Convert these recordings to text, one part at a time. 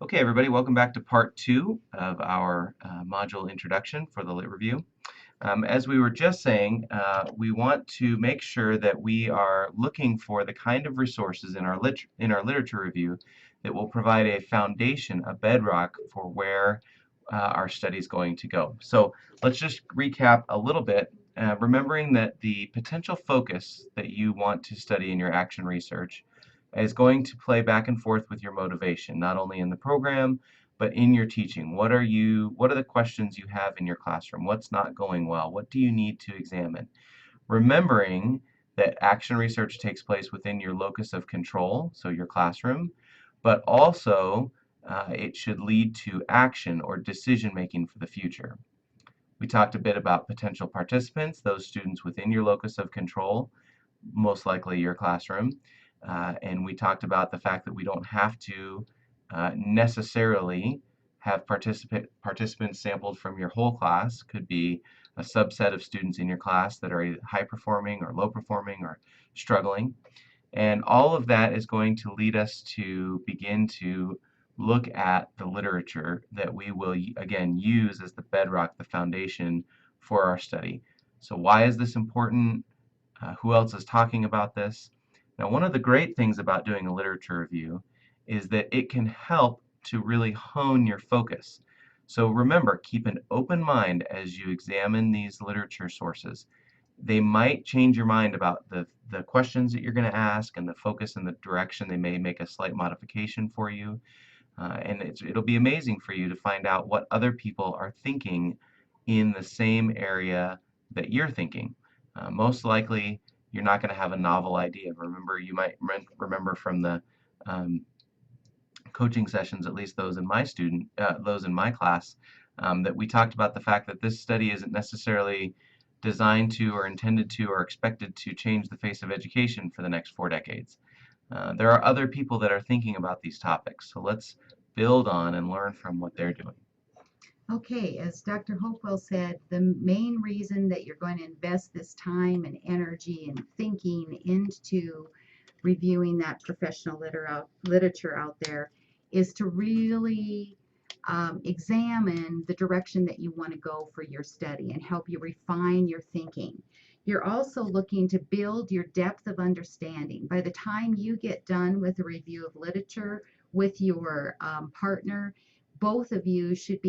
Okay, everybody, welcome back to part two of our module introduction for the Lit Review. As we were just saying, we want to make sure that we are looking for the kind of resources in our literature review that will provide a foundation, a bedrock for where our study is going to go. So let's just recap a little bit, remembering that the potential focus that you want to study in your action research is going to play back and forth with your motivation, not only in the program, but in your teaching. What are the questions you have in your classroom? What's not going well? What do you need to examine? Remembering that action research takes place within your locus of control, so your classroom, but also it should lead to action or decision making for the future. We talked a bit about potential participants, those students within your locus of control, most likely your classroom. And we talked about the fact that we don't have to necessarily have participants sampled from your whole class. Could be a subset of students in your class that are high performing or low performing or struggling. And all of that is going to lead us to begin to look at the literature that we will, again, use as the bedrock, the foundation for our study. So why is this important? Who else is talking about this? Now, one of the great things about doing a literature review is that it can help to really hone your focus. So remember, keep an open mind as you examine these literature sources. They might change your mind about the questions that you're going to ask and the focus and the direction. They may make a slight modification for you. And it'll be amazing for you to find out what other people are thinking in the same area that you're thinking. Most likely, you're not going to have a novel idea. Remember, you might remember from the coaching sessions, at least those in my class, that we talked about the fact that this study isn't necessarily designed to or intended to or expected to change the face of education for the next 4 decades. There are other people that are thinking about these topics, so let's build on and learn from what they're doing. Okay, as Dr. Hopewell said, the main reason that you're going to invest this time and energy and thinking into reviewing that professional literature out there is to really examine the direction that you want to go for your study and help you refine your thinking. You're also looking to build your depth of understanding. By the time you get done with a review of literature with your partner, both of you should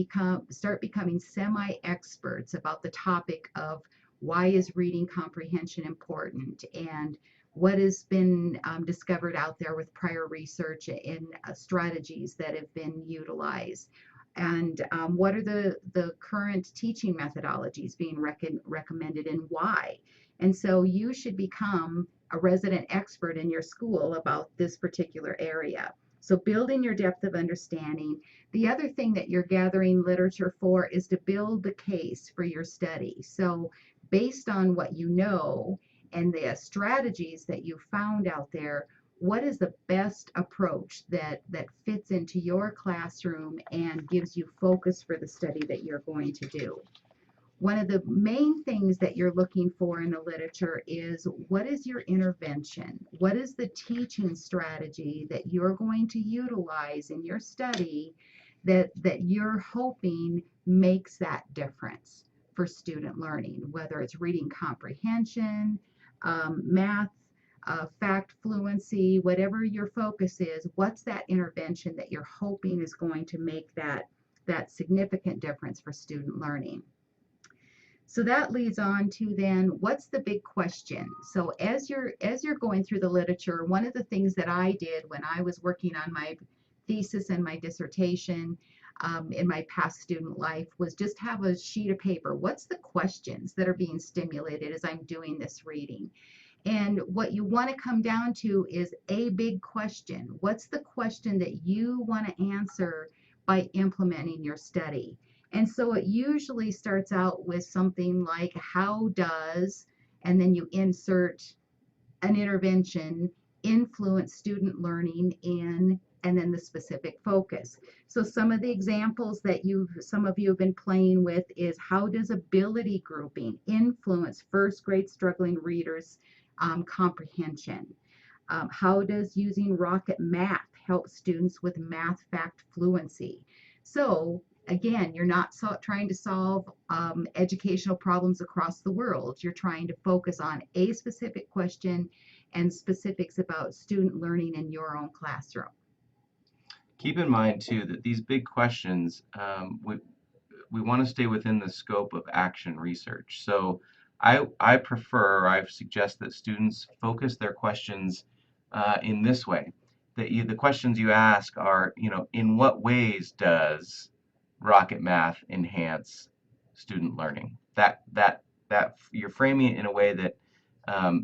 start becoming semi-experts about the topic of why is reading comprehension important and what has been discovered out there with prior research and strategies that have been utilized, and what are the current teaching methodologies being recommended and why. And so you should become a resident expert in your school about this particular area. So building your depth of understanding. The other thing that you're gathering literature for is to build the case for your study. So based on what you know and the strategies that you found out there, what is the best approach that fits into your classroom and gives you focus for the study that you're going to do? One of the main things that you're looking for in the literature is what is your intervention? What is the teaching strategy that you're going to utilize in your study that you're hoping makes that difference for student learning, whether it's reading comprehension, math, fact fluency, whatever your focus is, what's that intervention that you're hoping is going to make that significant difference for student learning? So that leads on to then what's the big question? So as you're going through the literature, one of the things that I did when I was working on my thesis and my dissertation in my past student life was just have a sheet of paper. What's the questions that are being stimulated as I'm doing this reading? And what you want to come down to is a big question. What's the question that you want to answer by implementing your study? And so it usually starts out with something like, how does, and then you insert an intervention, influence student learning in, and then the specific focus. So some of the examples that some of you have been playing with is, how does ability grouping influence first grade struggling readers' comprehension? How does using Rocket Math help students with math fact fluency. So again, you're not trying to solve educational problems across the world. You're trying to focus on a specific question and specifics about student learning in your own classroom. Keep in mind too that these big questions, we want to stay within the scope of action research. So I prefer, or I suggest that students focus their questions in this way. The questions you ask are, in what ways does Rocket Math enhance student learning? That you're framing it in a way that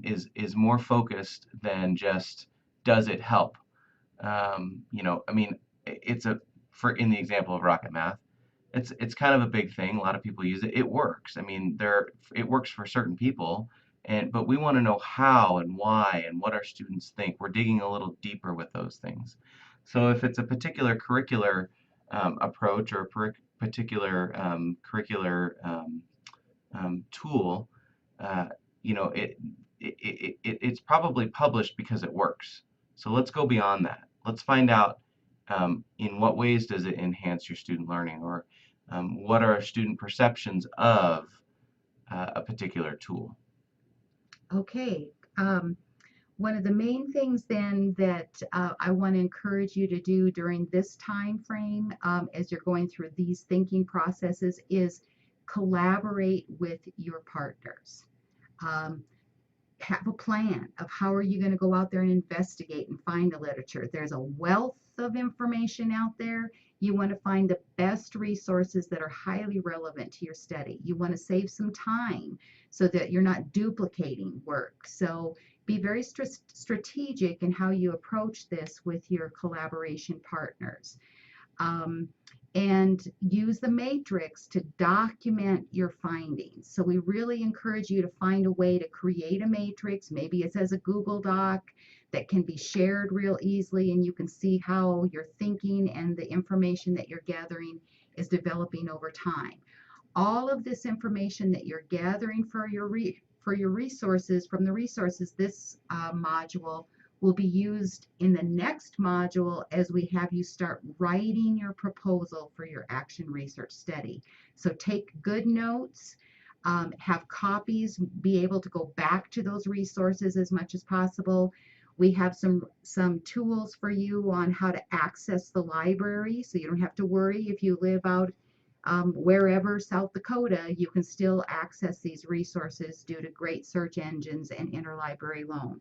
is more focused than just does it help? I mean, it's for in the example of Rocket Math, it's kind of a big thing. A lot of people use it. It works. I mean, it works for certain people, but we want to know how and why and what our students think. We're digging a little deeper with those things. So if it's a particular curricular approach or a particular curricular tool, uh, it's probably published because it works. So let's go beyond that. Let's find out in what ways does it enhance your student learning, or what are student perceptions of a particular tool? Okay. One of the main things then that I want to encourage you to do during this time frame as you're going through these thinking processes is collaborate with your partners. Um, have a plan of how are you going to go out there and investigate and find the literature. There's a wealth of information out there. You want to find the best resources that are highly relevant to your study. You want to save some time so that you're not duplicating work. So be very strategic in how you approach this with your collaboration partners. Um, and use the matrix to document your findings. So we really encourage you to find a way to create a matrix. Maybe it's as a Google Doc that can be shared real easily, and you can see how your thinking and the information that you're gathering is developing over time. All of this information that you're gathering for your resources, from the resources, this module will be used in the next module as we have you start writing your proposal for your action research study. So take good notes, have copies, be able to go back to those resources as much as possible. We have some tools for you on how to access the library, so you don't have to worry if you live out wherever, South Dakota, you can still access these resources due to great search engines and interlibrary loan.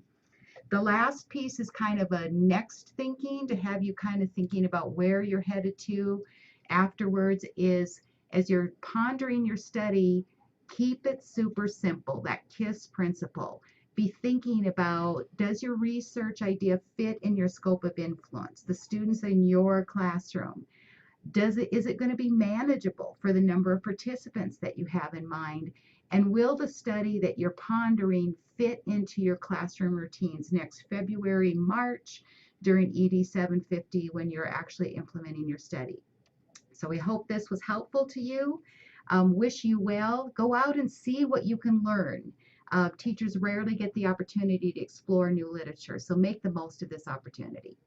The last piece is kind of a next thinking to have you kind of thinking about where you're headed to afterwards is as you're pondering your study, keep it super simple, that KISS principle. Be thinking about, does your research idea fit in your scope of influence, the students in your classroom? Is it going to be manageable for the number of participants that you have in mind? And will the study that you're pondering fit into your classroom routines next February, March during ED 750 when you're actually implementing your study? So we hope this was helpful to you. Wish you well. Go out and see what you can learn. Teachers rarely get the opportunity to explore new literature, so make the most of this opportunity.